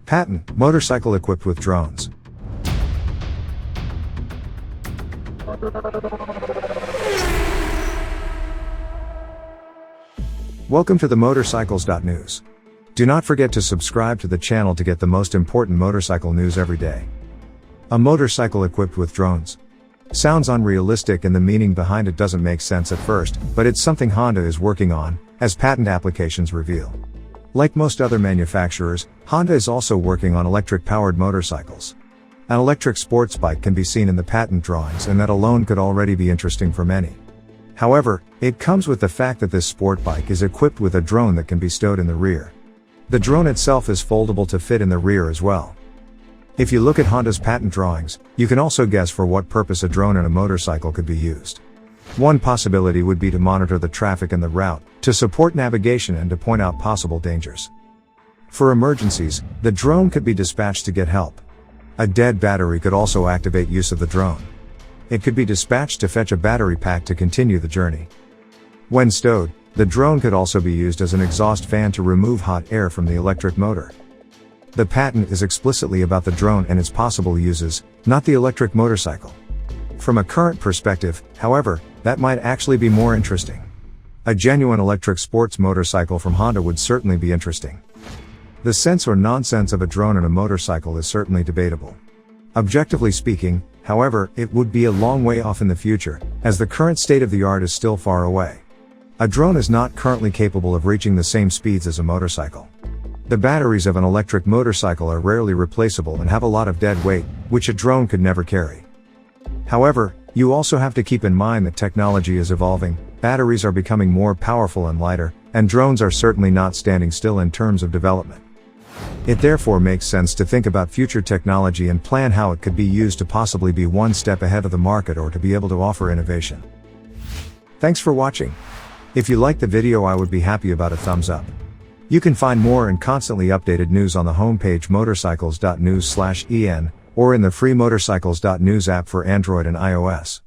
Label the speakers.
Speaker 1: Patent, motorcycle equipped with drones. Welcome to the MOTORCYCLES.NEWS. Do not forget to subscribe to the channel to get the most important motorcycle news every day. A motorcycle equipped with drones. Sounds unrealistic and the meaning behind it doesn't make sense at first, but it's something Honda is working on, as patent applications reveal. Like most other manufacturers, Honda is also working on electric-powered motorcycles. An electric sports bike can be seen in the patent drawings, and that alone could already be interesting for many. However, it comes with the fact that this sport bike is equipped with a drone that can be stowed in the rear. The drone itself is foldable to fit in the rear as well. If you look at Honda's patent drawings, you can also guess for what purpose a drone and a motorcycle could be used. One possibility would be to monitor the traffic and the route, to support navigation and to point out possible dangers. For emergencies, the drone could be dispatched to get help. A dead battery could also activate use of the drone. It could be dispatched to fetch a battery pack to continue the journey. When stowed, the drone could also be used as an exhaust fan to remove hot air from the electric motor. The patent is explicitly about the drone and its possible uses, not the electric motorcycle. From a current perspective, however, that might actually be more interesting. A genuine electric sports motorcycle from Honda would certainly be interesting. The sense or nonsense of a drone and a motorcycle is certainly debatable. Objectively speaking, however, it would be a long way off in the future, as the current state of the art is still far away. A drone is not currently capable of reaching the same speeds as a motorcycle. The batteries of an electric motorcycle are rarely replaceable and have a lot of dead weight, which a drone could never carry. However, you also have to keep in mind that technology is evolving, batteries are becoming more powerful and lighter, and drones are certainly not standing still in terms of development. It therefore makes sense to think about future technology and plan how it could be used to possibly be one step ahead of the market or to be able to offer innovation. Thanks for watching. If you liked the video, I would be happy about a thumbs up. You can find more and constantly updated news on the homepage motorcycles.news/en, or in the free motorcycles.news app for Android and iOS.